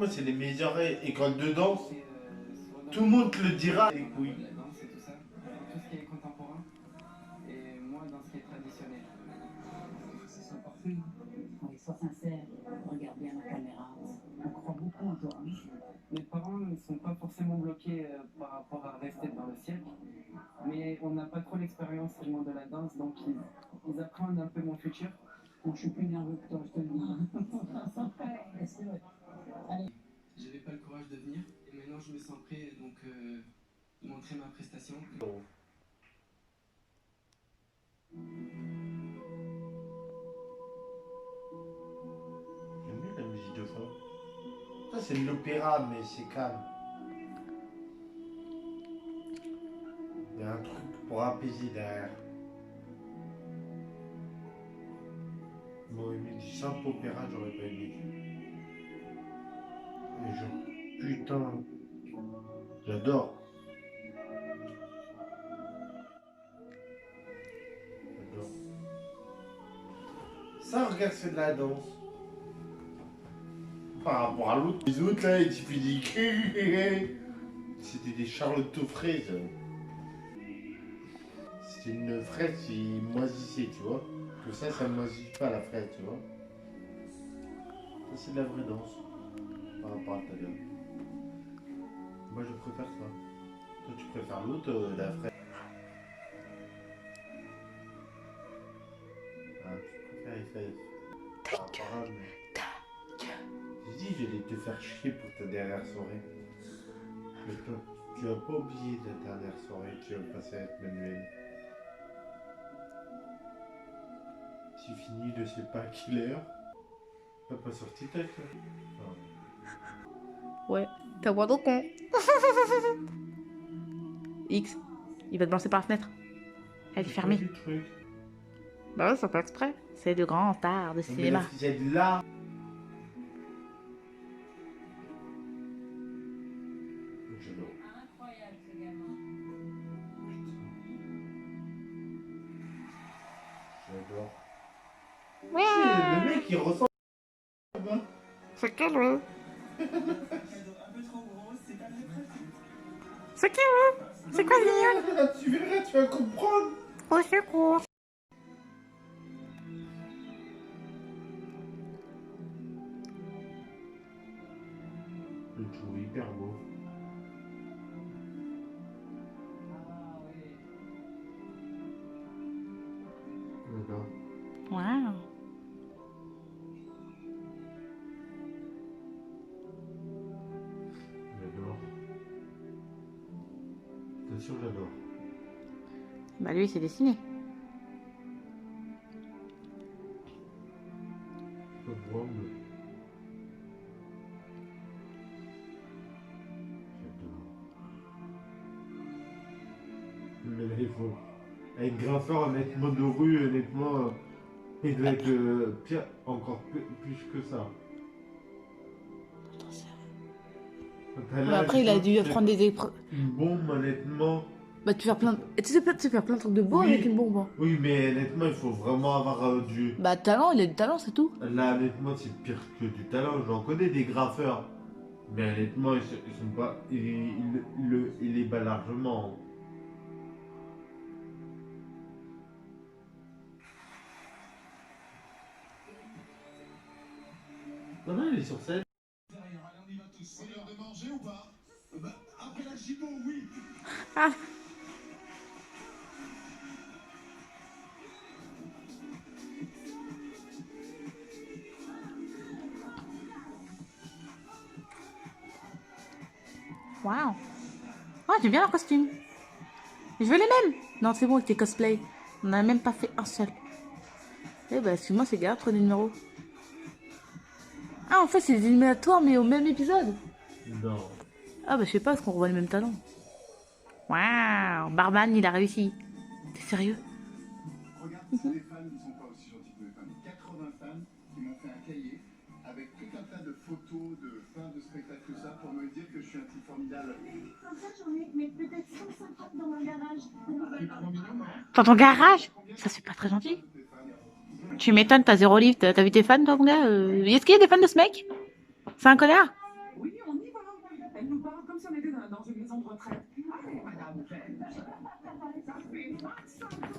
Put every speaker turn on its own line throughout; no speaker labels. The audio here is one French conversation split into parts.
Moi, c'est les meilleures écoles de danse. Tout le monde te le dira. Et oui.
La danse et tout ça, tout ce qui est contemporain, et moi dans ce qui est traditionnel.
C'est parfait. Oui, sois sincère, regarde bien la caméra. On croit beaucoup en toi.
Mes parents ne sont pas forcément bloqués par rapport à rester dans le siècle, mais on n'a pas trop l'expérience du monde de la danse, donc ils appréhendent un peu mon futur.
Moi, je suis plus nerveux que toi, je te le dis.
J'avais pas le courage de venir, et maintenant je me sens prêt donc de montrer ma prestation.
J'aime bien la musique de fond. Ça, c'est de l'opéra, mais c'est calme. Il y a un truc pour apaiser derrière. Bon, il du simple opéra, j'aurais pas aimé. Mais putain, j'adore. J'adore. Ça, regarde, c'est de la danse. Par rapport à l'autre, les autres là, ils disent c'était des charlottes aux fraises. C'était une fraise qui moisissait, tu vois. Que ça moisit pas la fraise, tu vois. Ça, c'est de la vraie danse. Par rapport à ta gueule. Moi, je préfère ça. Toi, tu préfères l'autre, la fraise. Ah, tu préfères les fraises. Par rapport à mais... J'ai dit, j'allais te faire chier pour ta dernière soirée. Mais toi, tu vas pas oublier ta dernière soirée que tu vas passer avec Manuel. C'est fini, je sais pas à quelle heure. T'as pas sorti ta clé.
Ouais, t'as voix de con. X, il va te balancer par la fenêtre. Elle est fermée. Bah ouais, c'est pas exprès. C'est de grands stars de cinéma.
C'est là.
Incroyable ce gamin.
J'adore.
Ouais.
Le mec il ressemble.
C'est qui lui? C'est qui lui? C'est quoi ce guignol?
Tu verras, tu vas comprendre.
Au secours.
Je le trouve hyper beau. J'adore.
Waouh.
J'adore. Bien sûr, j'adore.
Bah lui, c'est dessiné.
Je peux voir, mais... J'adore. Mais là, il faut... Avec Graffeur, honnêtement, de rue, honnêtement, il doit être pire, encore plus que ça.
Mais après, il a dû prendre des épreuves.
Une bombe, honnêtement.
Bah, tu fais plein de... Tu sais faire plein de trucs de beau
Oui.
avec une bombe. Hein.
Oui, mais honnêtement, il faut vraiment avoir du...
Bah, talent, il a du talent, c'est tout.
Là, honnêtement, c'est pire que du talent. J'en connais des graffeurs. Mais honnêtement, ils sont pas... Il les bat largement. Non, non, il est sur scène.
On y va tous. C'est l'heure de manger ou pas? Bah, après la gigot, oui.
Ah. Waouh. Ah, j'aime bien leur costume. Je veux les mêmes. Non, c'est bon avec tes cosplays. On n'a même pas fait un seul. Eh bah, excuse-moi, c'est grave, prenez le numéro. Ah, en fait, c'est des éliminatoires, mais au même épisode.
Non.
Ah, bah, je sais pas, est-ce qu'on revoit le même talent? Waouh. Barman, il a réussi. T'es sérieux?
Regarde, c'est des fans qui sont pas aussi gentils que mes fans. 80 fans qui m'ont fait un cahier avec tout un tas de photos de fins de spectacle, tout ça, pour me dire que je suis un type formidable.
Comme ça, j'en ai mais peut-être 150 dans mon garage.
C'est trop mignon, non?
Dans ton garage? Ça, c'est pas très gentil. Tu m'étonnes, t'as zéro livre. T'as vu tes fans, toi, mon gars? Est-ce qu'il y a des fans de ce mec? C'est un connard?
si on était dans une maison de retraite. Allez, madame Jen. Ça fait 25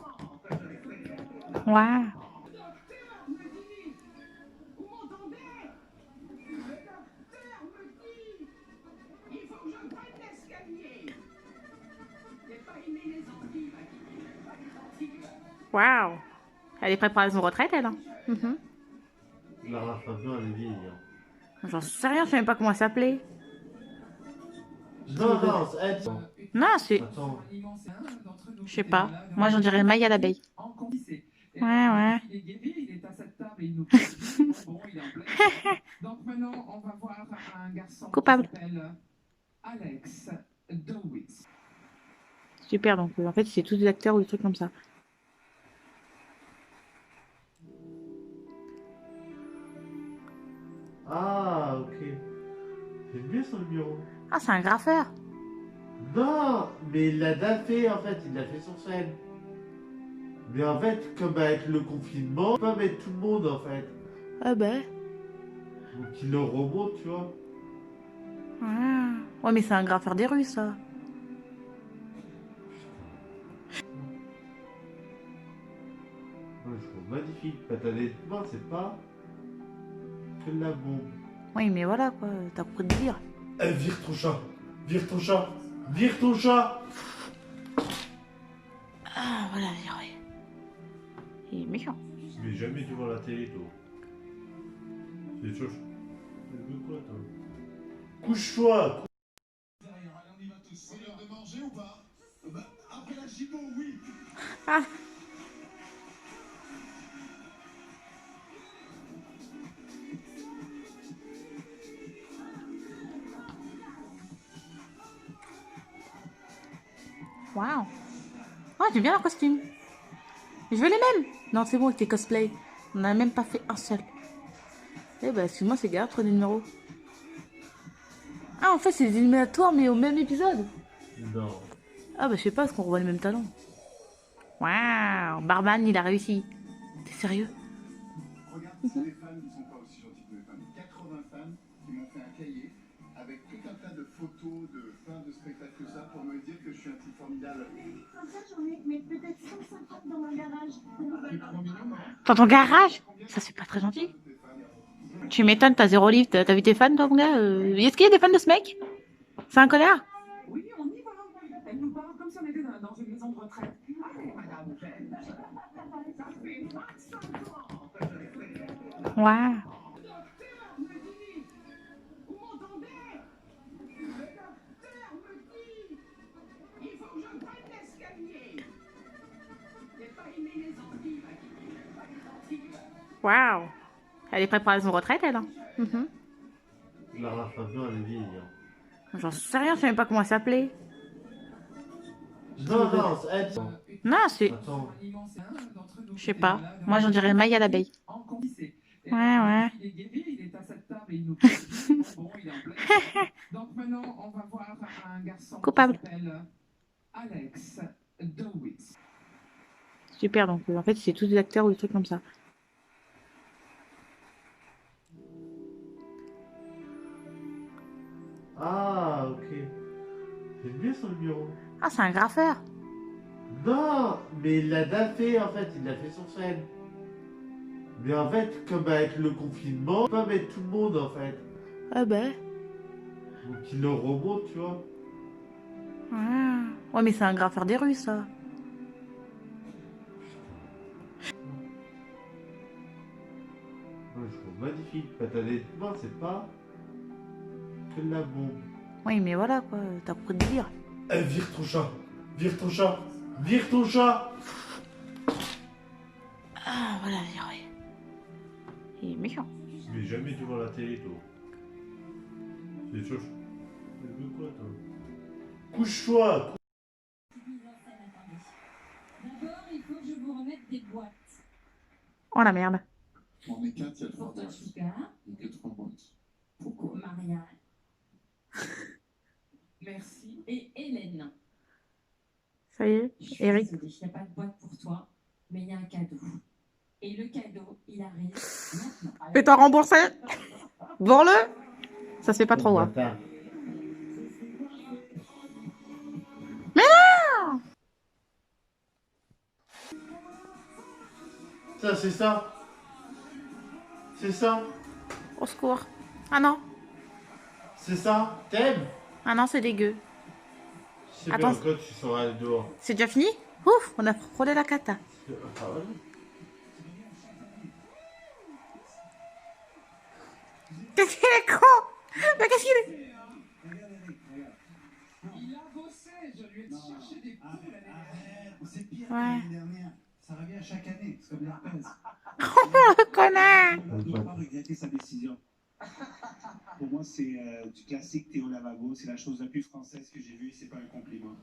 ans que je l'ai fait.
Waouh.
Le docteur me dit. Vous m'entendez? Le docteur me dit. Il faut que je prenne l'escalier. J'ai pas aimé les endives.
Waouh. Elle est prête pour son retraite, elle. Hein. Mhm.
Lara Fabian, elle est vieille. Hein.
J'en sais rien, je sais même pas comment elle s'appelait.
Non, non, elle.
Non, c'est...
Attends.
Je sais pas. Moi, j'en dirais Maya l'abeille. Ouais, ouais.
Il est guéri, il est à cette table et il nous bon, il est en pleine. Donc maintenant, on va voir un garçon
Coupable.
qui s'appelle Alex DeWitt.
Super, donc en fait, c'est tous des acteurs ou des trucs comme ça.
Ah, ok. J'aime bien son numéro.
Ah, c'est un graffeur.
Non, mais il l'a déjà fait en fait, il l'a fait sur scène. Mais en fait, comme avec le confinement, on peut pas mettre tout le monde en fait.
Ah ben.
Donc il le remonte, tu vois.
Ah. Ouais, mais c'est un graffeur des rues, ça.
Ouais, je trouve magnifique. Honnêtement, c'est pas que de la bombe.
Oui, mais voilà, quoi. T'as compris de dire.
Eh, vire ton chat. Vire ton chat. Vire ton chat.
Ah, voilà, ouais. Il est méchant.
Mais jamais devant la télé, toi. C'est chaud. Tu veux quoi, toi? Couche-toi.
On y va tous. C'est l'heure de manger ou pas? Bah, après la gigot, oui.
Ah. Waouh. Ah, j'aime bien leur costume. Je veux les mêmes. Non, c'est bon avec tes cosplays. On n'a même pas fait un seul. Eh ben, excuse-moi, c'est galère, prenez le numéro. Ah, en fait, c'est des éliminatoires, mais au même épisode.
Non.
Ah, bah, je sais pas, est-ce qu'on revoit le même talent? Waouh. Barman, il a réussi. T'es sérieux?
Regarde, c'est des fans qui sont pas aussi gentils que mes fans. 80 fans qui m'ont fait un cahier avec tout un tas de photos de fins de spectacle que ça pour me dire que je suis un type formidable.
Comme ça, j'en ai mais peut-être 150 dans mon garage.
C'est trop mignon, non?
Dans ton garage? Ça, c'est pas très gentil. Tu m'étonnes, t'as zéro livre. T'as vu tes fans, toi, mon gars? Est-ce qu'il y a des fans de ce mec? C'est un connard?
Oui, on y va. Elle nous parle comme si on était dans une maison de retraite. Allez, madame Jen. Ça fait 25 ans que je l'ai fait.
Waouh.
Le docteur me dit. Vous m'entendez? Le docteur me dit. Il faut que je prenne l'escalier. J'ai pas aimé les endives.
Waouh. Elle est prête pour son retraite, elle. Hein. Mhm.
Lara Fabian, elle est vieille. Hein.
J'en sais rien, je sais même pas comment elle s'appelait.
Non, non, elle.
Non, c'est...
Attends.
Je sais pas. Moi, j'en dirais Maya l'abeille. Ouais, ouais.
Il est guéri, il est à cette table et il nous bon, il est en pleine. Donc maintenant, on va voir un garçon
Coupable.
qui s'appelle Alex DeWitt.
Super, donc en fait, c'est tous des acteurs ou des trucs comme ça.
Ah, ok. J'aime bien son numéro.
Ah, c'est un graffeur.
Non, mais il l'a déjà fait en fait, il l'a fait sur scène. Mais en fait, comme avec le confinement, on peut pas mettre tout le monde en fait.
Ah ben.
Donc il le remonte, tu vois.
Ah. Ouais, mais c'est un graffeur des rues, ça.
Ouais, je trouve magnifique. Honnêtement, c'est pas que de la bombe.
Oui, mais voilà, quoi. T'as compris de dire.
Eh, vire ton chat. Vire ton chat. Vire ton chat.
Ah, voilà, ouais. Il est méchant.
Mais jamais devant la télé, toi. C'est chaud. Tu veux quoi, toi? Couche-toi.
D'abord, il faut que je vous remette des boîtes.
Oh la merde.
On est 4, il y a le
Pour
fromage.
Toshika,
Il y a que 3 boîtes.
pour Maria
Merci.
et Hélène.
Ça y est,
Je suis
Eric.
désolée, il n'y a pas de boîte pour toi, mais il y a un cadeau. Et le cadeau, il arrive maintenant.
Et t'as remboursé? Vends-le. Ça se fait pas trop, hein.
Bâtard. c'est ça. C'est ça.
Au secours. Ah non.
C'est ça. T'aimes?
Ah non, c'est dégueu.
C'est
Attends.
bien, quand tu seras dehors.
C'est déjà fini? Ouf, on a frôlé la cata.
Ah ouais.
Qu'est-ce qu'il est con? Mais qu'est-ce qu'il est...
Il a bossé, je lui ai cherché des poules l'année dernière.
C'est pire
Ouais.
l'année dernière. Ça revient chaque année, c'est comme l'herpès.
Connard!
On ne doit pas regretter sa décision. Pour moi, c'est du classique Théo Lavabo. C'est la chose la plus française que j'ai vue. C'est pas un compliment.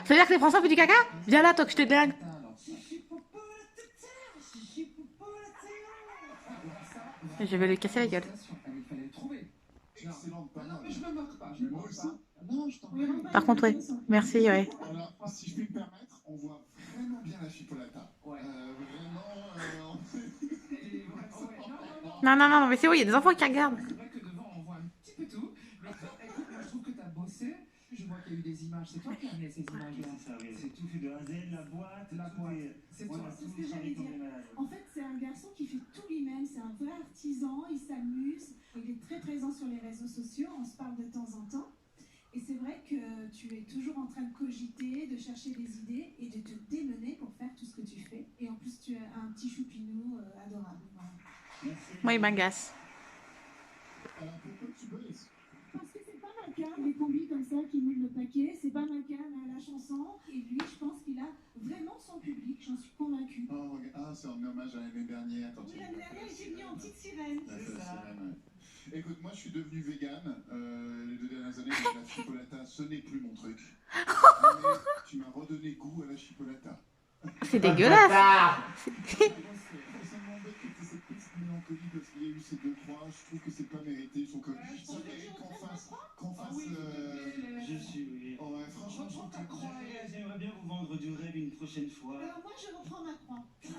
C'est-à-dire que les Français font du caca? Viens là, toi, que je te dingue. Je vais lui casser la gueule.
Il fallait le trouver.
Excellente
Non,
parole.
mais je me moque pas, je me
Moi
moque
aussi.
pas.
Non, je t'en prie.
Par contre, ouais. Merci, ouais.
Alors, si je puis me permettre, on voit vraiment bien la chipolata.
Ouais.
Vraiment,
Et vraiment, ouais.
Non, non, non, mais c'est vrai, il y a des enfants qui regardent.
C'est vrai que devant, on voit un petit peu tout. Mais écoute, moi, je trouve que tu as bossé. Je vois qu'il y a eu des images. C'est toi qui as amené ces images-là.
c'est tout fait de A à Z, la boîte,
La
tout
boîte.
est-
C'est
Voilà,
toi.
C'est
tout
ce que
est
j'allais
comme
dire.
des malades.
En fait, c'est un garçon qui fait tout lui-même. C'est un vrai artisan. Il s'amuse. Il est très présent sur les réseaux sociaux. On se parle de temps en temps. Et c'est vrai que tu es toujours en train de cogiter, de chercher des idées et de te démener pour faire tout ce que tu fais. Et en plus, tu as un petit choupinou adorable. Voilà.
Merci.
Moi, il m'agace.
Pourquoi tu bosses?
Parce que c'est pas ma cam, les combis comme ça qui mouillent le paquet. C'est pas ma cam à la chanson. Et lui, je pense qu'il a vraiment son public. J'en suis convaincue.
Oh, regarde. Ah, c'est en hommage à l'année dernière. Quand
Oui,
il
l'année dernière, il était venu en petite sirène.
C'est ça. Écoute, moi je suis devenu vegan les 2 dernières années, donc la chipolata, ce n'est plus mon truc. Mais tu m'as redonné goût à la chipolata.
C'est dégueulasse.
Moi, ça m'embête que tu aies cette petite mélancolie parce qu'il y a eu ces 2-3, je trouve que c'est pas mérité. Il faut que qu'on fasse.
Je suis, oui.
Oh, ouais, franchement, je trouve que
J'aimerais bien vous vendre du rêve une prochaine fois.
Alors moi, je reprends ma croix.
Merci.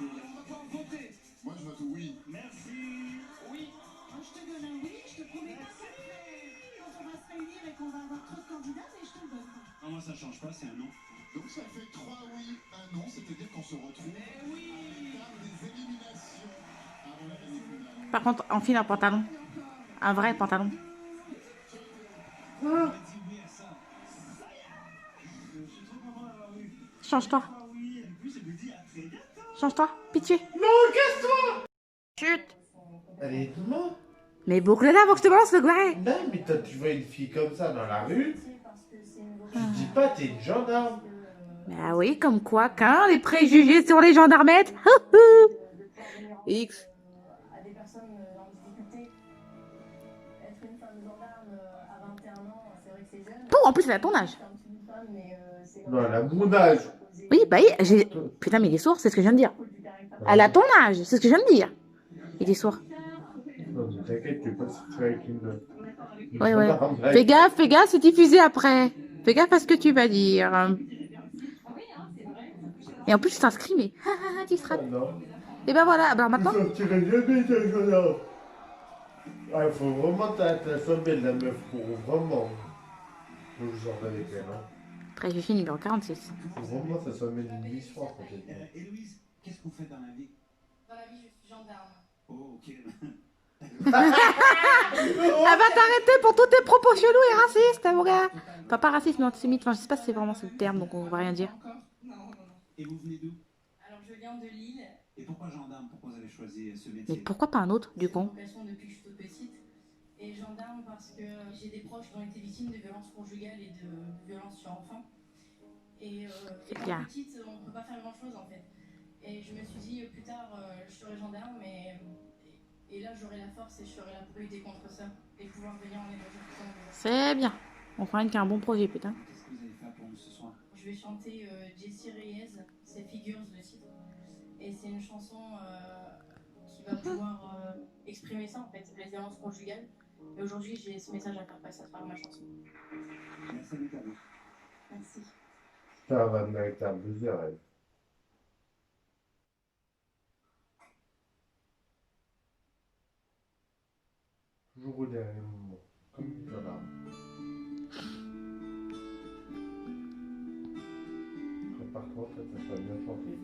On va pas voter.
moi je vote oui.
Merci.
Oui.
Moi, je te donne un oui. Je te promets pas qu'après, quand on va se réunir et qu'on va avoir trop de candidats, mais je te le donne.
Ah, moi, ça change pas, c'est un non.
Donc ça fait 3 oui, 1 non, c'est-à-dire qu'on se retrouve à la table des éliminations avant la finale.
Par contre, enfile un pantalon. Un vrai pantalon.
On m'a dit oui à ça. Je suis trop content d'avoir eu.
Change-toi.
Ah oui, et puis je me dis à très bientôt.
Change-toi. Pitié.
Non, casse-toi.
Chut.
Allez, tout
Mais boucle-la avant que je te balance le guaré.
Non, mais toi, tu vois une fille comme ça dans la rue, tu te dis pas, t'es une gendarme.
Bah oui, comme quoi, qu'un les préjugés sur les gendarmettes. X.
à des personnes en difficulté. Être une femme gendarme à 21 ans, c'est vrai que c'est jeune.
Bon, en plus, elle a ton âge.
C'est un petit bout de femme, mais c'est quand
Non,
même
elle a mon âge.
Oui, bah oui, j'ai... Putain, mais il est sourd, c'est ce que je viens de dire.
du caractère.
Elle a ton âge, c'est ce que je viens de dire. Il est sourd.
Non, mais t'inquiète, tu es pas sorti avec une
Ouais, ouais.
gendarme.
Fais gaffe, c'est diffusé après. Fais gaffe à ce que tu vas dire. Et en plus, tu t'inscris, mais... tu seras...
Ah, non.
Et ben voilà, alors
Tu
maintenant...
sortirais jamais d'un gendarme. Ah, il faut vraiment t'assommer la meuf pour vraiment. Faut que je sorte avec elle, hein.
Préjugé numéro 46.
Faut vraiment t'assommer d'une histoire, peut-être.
Héloïse, qu'est-ce que vous faites dans la vie?
Dans la vie, je suis gendarme.
Oh, ok.
Elle va t'arrêter pour tous tes propos chelous et racistes, mon gars. Enfin, pas raciste, mais antisémite. Enfin, je sais pas si c'est vraiment ce terme, donc on va rien dire.
Encore? Non, non, non.
Et vous venez d'où?
Alors, je viens de Lille.
Et pourquoi gendarme? Pourquoi vous avez choisi ce
Mais
métier?
pourquoi pas un autre, du
C'est
coup
une vocation depuis que je suis toute petite. Et gendarme parce que j'ai des proches qui ont été victimes de violences conjugales et de violences sur enfants. Et
C'est
étant
bien.
petite, on ne peut pas faire grand-chose en fait. Et je me suis dit, plus tard, je serai gendarme et là, j'aurai la force et je serai là pour lutter contre ça et pouvoir venir en aide aux gens.
C'est bien. On fera une qui a un bon projet, putain.
Qu'est-ce que vous allez faire pour nous ce soir?
Je vais chanter Jessie Reyes, c'est Figures le titre. Et c'est une chanson qui va pouvoir exprimer ça en fait, les violences conjugales. Et aujourd'hui, j'ai ce message à faire passer à travers ma chanson.
Merci à vous.
Merci.
Ça va me mettre un buzzer, elle. Toujours au dernier moment, comme une gendarme. Prépare-toi, ça va bien chanter.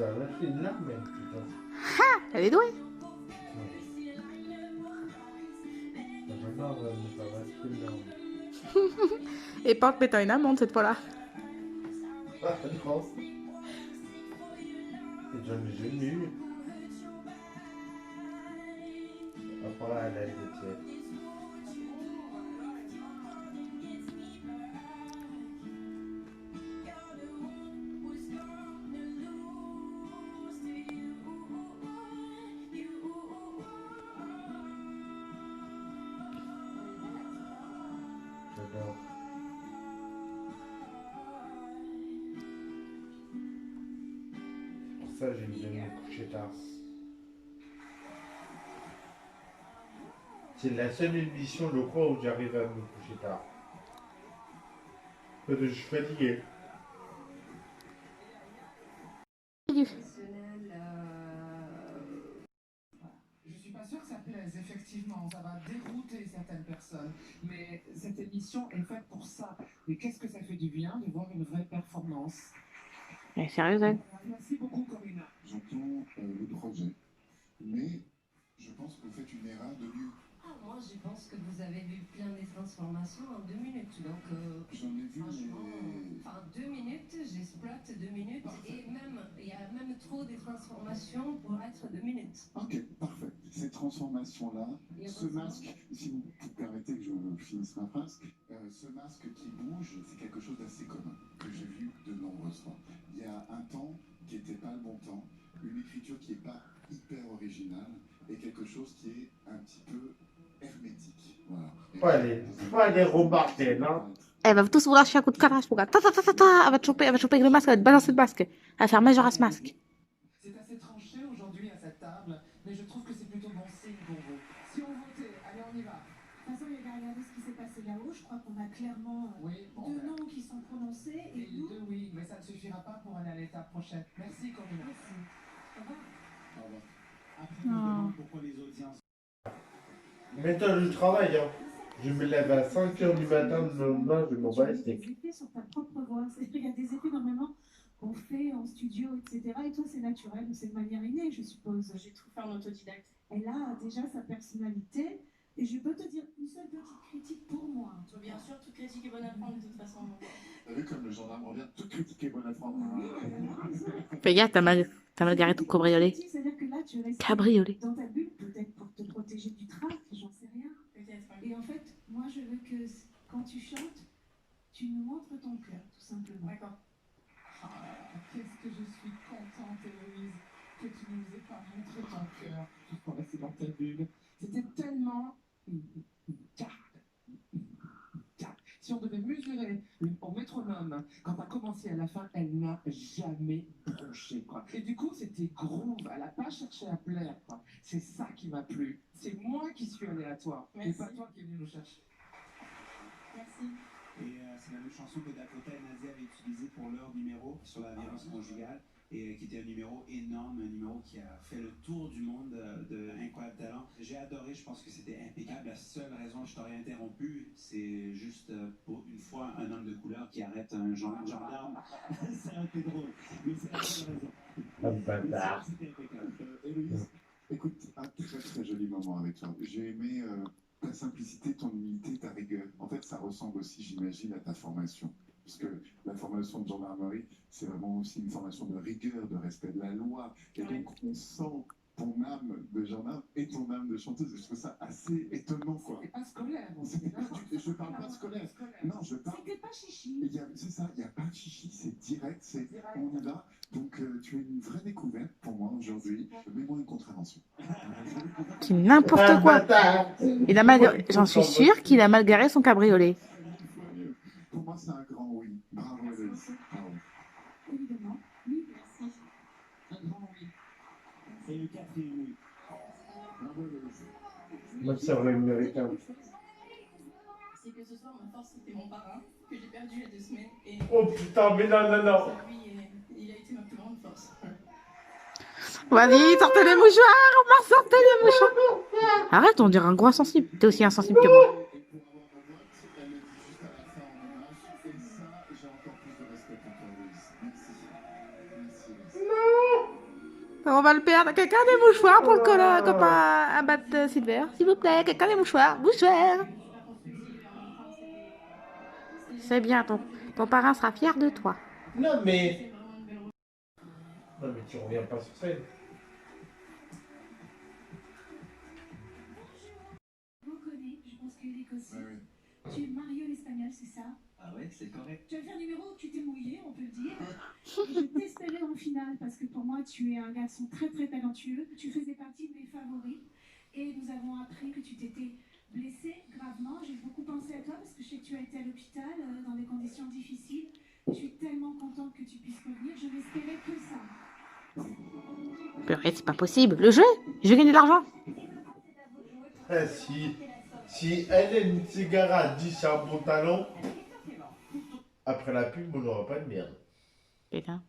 Ça va lâcher une larme, même, putain.
Elle est douée.
J'adore me faire lâcher une larme.
Et pas en te mettant une amende cette fois-là.
Ah, non. Et j'en ai jamais eu. Après, elle a été tiède. J'adore. Pour ça, j'aime bien me coucher tard. C'est la seule émission, je crois, où j'arrive à me coucher tard. Parce que je suis fatigué.
Je suis pas sûre que ça plaise, effectivement, ça va dérouter certaines personnes, mais cette émission est faite pour ça. Et qu'est-ce que ça fait du bien de voir une vraie performance.
Elle est sérieuse, elle.
Merci beaucoup, Corinna.
J'entends le projet, mais je pense que vous faites une erreur de lieu.
Ah, moi, je pense que vous avez vu plein de transformations en 2 minutes. Donc,
J'en ai vu,
franchement,
mais...
enfin, 2 minutes, j'exploite 2 minutes.
Parfait.
Et même, il y a même trop de transformations pour être 2 minutes.
Ok, parfait. Ces transformations-là,
Et
ce
heureusement.
masque, si vous permettez que je finisse ma phrase, ce masque qui bouge, c'est quelque chose d'assez commun, que j'ai vu de nombreuses fois. Il y a un temps qui n'était pas le bon temps, une écriture qui n'est pas hyper originale, et quelque chose qui est un petit peu hermétique. Voilà.
Pas les remarquer, non?
Elle va tous vous lâcher un coup de carache, regarde. Ta, ta, ta, ta, ta. Elle va te choper avec le masque, elle va te balancer le masque. Elle va faire major à ce masque.
C'est assez tranché aujourd'hui à cette table, mais je trouve que c'est plutôt bon signe pour vous. Si on votait, allez, on y va.
De toute façon, il y a qu'à regarder ce qui s'est passé là-haut. Je crois qu'on a clairement
Oui, bon,
deux
ben,
noms qui sont prononcés.
et
Et nous,
deux oui, mais ça ne suffira pas pour aller à l'étape prochaine. Merci, Corinna.
merci. Au revoir.
Au revoir.
Après, je me demande pourquoi les audiences.
Méthode du travail, hein. Je me lève à 5h du matin, le lendemain, je m'en bats les
Tu as
steaks.
des effets sur ta propre voix. C'est-à-dire qu'il y a des effets normalement qu'on fait en studio, etc. Et toi, c'est naturel, c'est de manière innée, je suppose.
J'ai tout fait en autodidacte.
Elle a déjà sa personnalité. Et je peux te dire une seule petite critique pour moi.
Bien sûr, toute critique est bonne à prendre de toute façon.
T'as vu comme le gendarme revient toute critiquer bonne à prendre.
Oui, elle a raison.
Fais gaffe, t'as mal garé ton cabriolet.
C'est-à-dire que là, tu restes
Cabriolet.
dans ta bulle, peut-être pour te protéger du trac, j'en sais rien.
Peut-être.
Et en fait, moi, je veux que quand tu chantes, tu nous montres ton cœur, tout simplement.
D'accord.
Ah, qu'est-ce que je suis contente, Héloïse, que tu ne nous aies pas montré ton cœur juste pour rester dans ta bulle. C'était tellement... Si on devait mesurer au métronome, quand t'as commencé à la fin, elle n'a jamais bronché, quoi. Et du coup, c'était groove, elle n'a pas cherché à plaire, quoi. C'est ça qui m'a plu. C'est moi qui suis aléatoire, et
Merci.
pas toi qui es venu nous chercher.
Merci.
Et c'est la même chanson que Dakota et Nadia avaient utilisée pour leur numéro sur la violence conjugale, et qui était un numéro énorme, un numéro qui a fait le tour du monde de Incroyable Talent. J'ai adoré, je pense que c'était impeccable. La seule raison que je t'aurais interrompu, c'est juste pour une fois un homme de couleur qui arrête un gendarme. Ça aurait été drôle, mais c'est la seule raison.
Un bâtard.
C'était impeccable.
Héloïse, écoute, un très très joli moment avec toi. J'ai aimé ta simplicité, ton humilité, ta rigueur. En fait, ça ressemble aussi, j'imagine, à ta formation. Parce que la formation de gendarmerie, c'est vraiment aussi une formation de rigueur, de respect de la loi. Et donc, on sent ton âme de gendarme et ton âme de chanteuse. Et je trouve ça assez étonnant, quoi.
C'est pas scolaire.
C'était pas je parle pas de scolaire. Non, je parle...
C'était pas chichi.
C'est ça, il n'y a pas de chichi, c'est direct, c'est on y va. Donc, tu es une vraie découverte pour moi aujourd'hui. Mets-moi une contravention.
C'est n'importe quoi. Il a mal... J'en suis sûre qu'il a mal garé son cabriolet.
Pour moi, c'est un grand oui. Bravo, Héloïse. Bravo.
Évidemment. Oui,
Merci.
Un grand oui.
Et le quatrième, oui.
Bravo, Héloïse.
Moi, ça aurait mérité un...
C'est que ce soir, ma force, c'était mon parrain, que j'ai perdu il y a 2 semaines. Et
Oh putain, mais non, non, non.
lui, il a été ma plus grande force.
Vas-y, sortez les mouchoirs, Omar, sortez les mouchoirs. Arrête, on dirait un gros insensible. T'es aussi insensible que moi.
Et pour avoir un vote, elle le dit juste à la fin en hommage. Et ça, j'ai encore plus de respect pour toi, Héloïse. Merci. Merci, Héloïse.
Non.
On va le perdre. Quelqu'un a des mouchoirs pour le copain à battre Silver. S'il vous plaît, quelqu'un des mouchoirs. Mouchoirs. C'est bien, ton parrain sera fier de toi.
Non, mais tu reviens pas sur scène.
Reconnais, je pense que Eric aussi.
Ouais, oui.
Tu es Mario l'Espagnol, c'est ça?
Ah ouais, c'est correct.
Tu as fait un numéro où tu t'es mouillé, on peut le dire. Je t'espérais en finale parce que pour moi, tu es un garçon très très talentueux. Tu faisais partie de mes favoris. Et nous avons appris que tu t'étais blessé gravement. J'ai beaucoup pensé à toi parce que je sais que tu as été à l'hôpital dans des conditions difficiles. Je suis tellement contente que tu puisses revenir. Je n'espérais que ça.
Purée, c'est pas possible. Le jeu, je vais gagner de l'argent.
Ah, si elle est une cigarette dit c'est un bon talent, après la pub, on n'aura pas de merde.
Putain.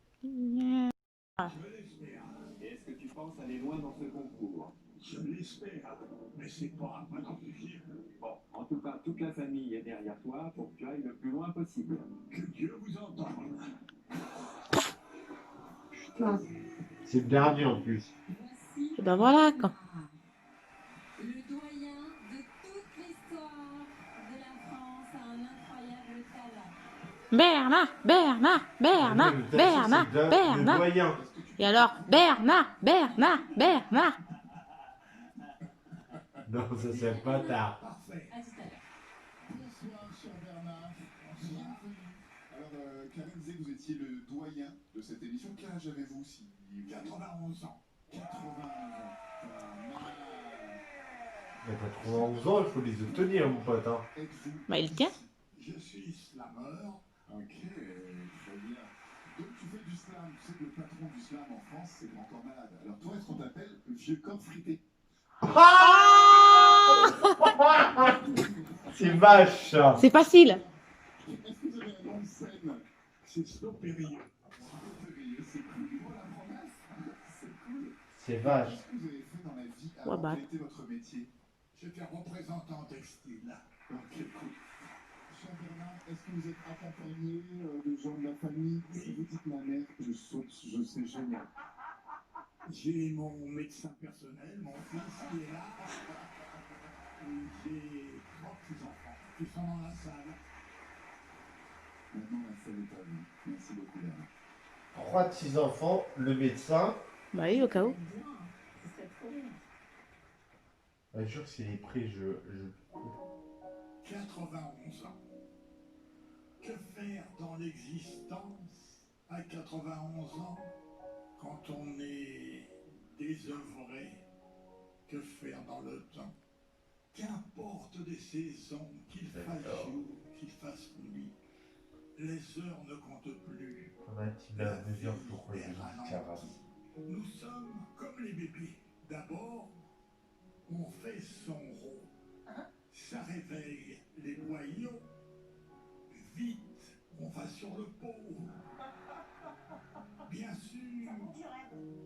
Est-ce que tu penses aller loin dans ce concours?
Je l'espère, mais c'est pas à m'amplifier.
Bon, en tout cas, toute la famille est derrière toi pour que tu ailles le plus loin possible.
Que Dieu vous entende.
Putain. C'est le dernier en plus.
Et ben voilà, quoi.
Le doyen de toute l'histoire de la France a un incroyable talent.
Bernard. Et alors, Bernard.
Non, ça c'est pas tard.
Parfait.
À tout à l'heure.
Bonsoir, cher Bernard. Bienvenue. Alors, Karine disait que vous étiez le doyen de cette émission. Quel âge avez-vous aussi?
91 ans.
91 ans.
Mais t'as 91 ans, il faut les obtenir, mon pote. Hein.
Êtes-vous
Bah, il tient.
Je suis slameur.
Ok, très bien. Donc, tu fais du slam. Tu sais que le patron du slam en France, c'est Grand Corps Malade. Alors, toi, est-ce qu'on t'appelle Vieux Corps Frité?
C'est vache, ça.
C'est facile.
Est-ce que vous avez un nom de scène?
C'est Slopérieux.
C'est cool. Voilà, promesse. C'est cool.
C'est vache.
Qu'est-ce que vous avez fait dans la vie
Ouais,
avant?
bah.
Quel était votre métier?
J'étais représentant textile.
Ok, cool. Cher Bernard, est-ce que vous êtes accompagné de gens de la famille? Si vous dites ma mère, je saute, je sais génial.
J'ai mon médecin personnel, mon fils qui est là. J'ai 3 petits-enfants qui sont dans la salle.
Maintenant, la salle est à vous. Merci beaucoup, Bernard.
3 de 6 enfants, le médecin.
Bah oui, au cas où.
Je jure que c'est les prix, je...
91 ans. Que faire dans l'existence à 91 ans quand on est désœuvré? Que faire dans le temps? Qu'importe des saisons, qu'il fasse jour, qu'il fasse nuit, les heures ne comptent plus.
On a un petit peu de mesure pour
est
les
ralentie.
caras.
Nous sommes comme les bébés. D'abord, on fait son rôle. Ça réveille les boyaux. Vite, on va sur le pot. Bien sûr,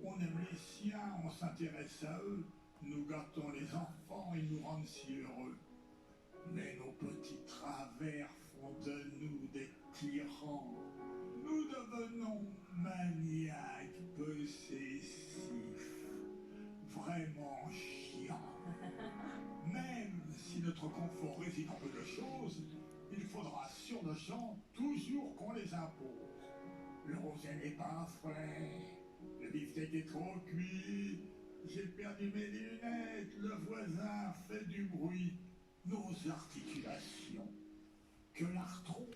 on aime les siens, on s'intéresse à eux. Nous gâtons les enfants, ils nous rendent si heureux. Mais nos petits travers font de nous des tyrans. Nous devenons maniaques, possessifs, vraiment chiants. Même si notre confort réside en peu de choses, il faudra sur le champ toujours qu'on les impose. Le rosé n'est pas frais, le beefsteak est trop cuit, j'ai perdu mes lunettes, le voisin fait du bruit. Nos articulations, que l'arthrose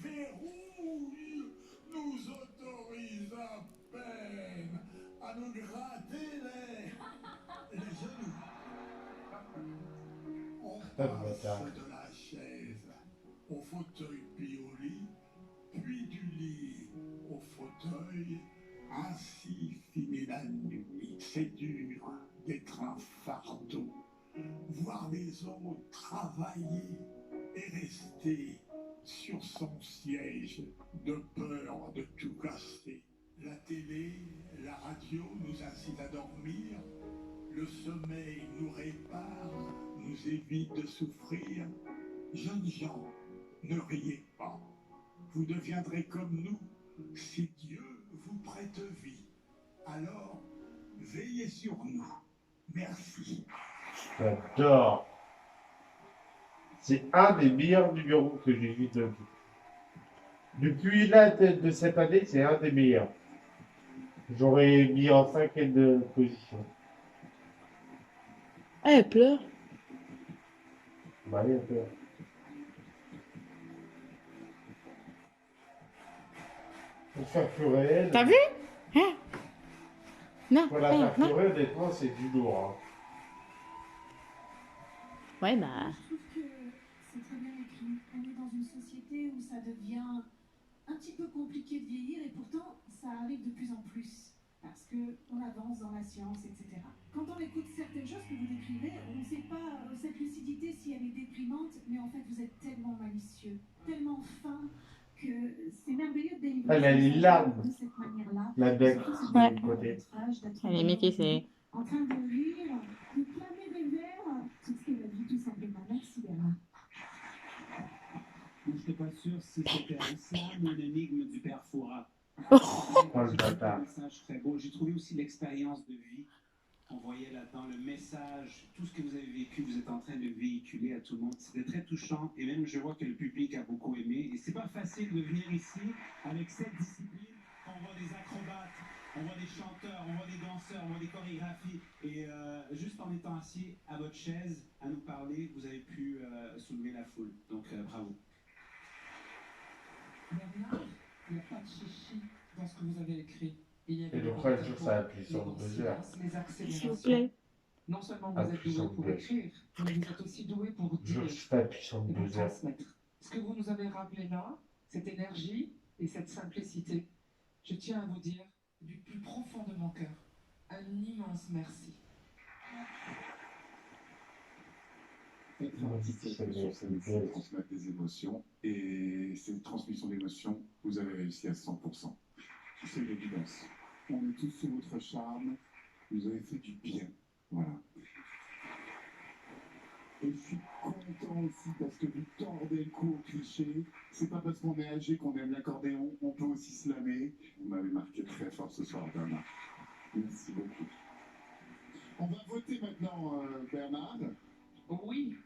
verrouille, nous autorise à peine à nous gratter les genoux. On passe de la chaise au fauteuil puis au lit, puis du lit au fauteuil, ainsi finit la nuit. C'est dur d'être un fardeau, voir les autres travailler et rester sur son siège de peur de tout casser. La télé, la radio nous incite à dormir, le sommeil nous répare, nous évite de souffrir. Jeunes gens, ne riez pas, vous deviendrez comme nous si Dieu vous prête vie. Alors, veillez sur nous. Merci.
J'adore. C'est un des meilleurs numéros que j'ai vu depuis là de cette année, c'est un des meilleurs. J'aurais mis en 5e position.
Ah, elle pleure.
Bah, il y a peur. Pour faire pleurer.
T'as vu? Hein? Non,
Pour la
hein,
faire
non.
pleurer, honnêtement, c'est du lourd. Hein.
Ouais, bah.
Je trouve que c'est très bien écrit. On est dans une société où ça devient un petit peu compliqué de vieillir et pourtant ça arrive de plus en plus parce qu'on avance dans la science, etc. Quand on écoute certaines choses que vous décrivez, on ne sait pas cette lucidité si elle est déprimante, mais en fait vous êtes tellement malicieux, tellement fin que c'est merveilleux de délivrer
Elle a les larmes.
de cette manière-là.
La bec,
Ouais.
de côté.
Elle est métissée.
En train de rire, de clamer des vers, tout ce qu'elle a dit tout simplement. Merci Bernard.
Moi, je n'étais pas sûr si c'était un slam ou une énigme du père Fouras.
Oh,
J'ai
le
trouvé
bâtard.
le message très beau. J'ai trouvé aussi l'expérience de vie qu'on voyait là-dedans, le message, tout ce que vous avez vécu, vous êtes en train de véhiculer à tout le monde. C'était très touchant et même je vois que le public a beaucoup aimé. Et c'est pas facile de venir ici avec cette discipline. On voit des acrobates, on voit des chanteurs, on voit des danseurs, on voit des chorégraphies. Et juste en étant assis à votre chaise, à nous parler, vous avez pu soulever la foule. Donc bravo.
Bernard, il n'y a pas de chichi dans ce que vous avez écrit. Il y avait
Et
les
le prochain jour, ça appuie sur le
les
buzzer.
silences, les
S'il vous
accélérations.
plaît.
Non seulement vous
Appuie
êtes doué
sur le
pour
buzzer.
écrire, mais vous êtes aussi doué pour dire
Je t'appuie sur le
et pour
buzzer.
transmettre. Ce que vous nous avez rappelé là, cette énergie et cette simplicité, je tiens à vous dire du plus profond de mon cœur, un immense merci.
Être artistique sur scène, c'est transmettre des émotions. Et cette transmission d'émotions, vous avez réussi à 100%. C'est l'évidence. On est tous sous votre charme. Vous avez fait du bien. Voilà. Et je suis content aussi parce que vous tordez le cou au cliché. C'est pas parce qu'on est âgé qu'on aime l'accordéon. On peut aussi slammer. Vous m'avez marqué très fort ce soir, Bernard. Merci beaucoup. On va voter maintenant, Bernard.
Oui,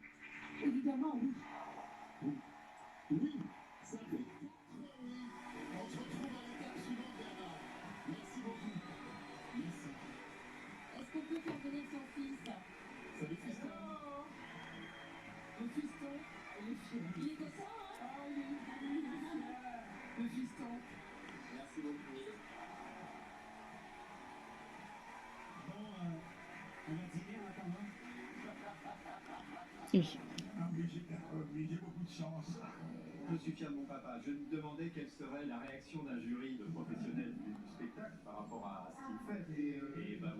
Évidemment, oui.
Oui, ça fait. On se retrouve à l'étape suivante, Bernard. Merci beaucoup. Merci.
Est-ce qu'on peut faire venir son fils?
Salut, fiston.
le fiston, il est fier.
Il est content, hein?
Ah, il est fier. Le fiston.
Merci beaucoup.
Bon, on va dîner en attendant.
Oui.
Ah oui, j'ai beaucoup de chance.
Je suis fier de mon papa. Je me demandais quelle serait la réaction d'un jury de professionnels du spectacle par rapport à ce qu'il fait. Et bah,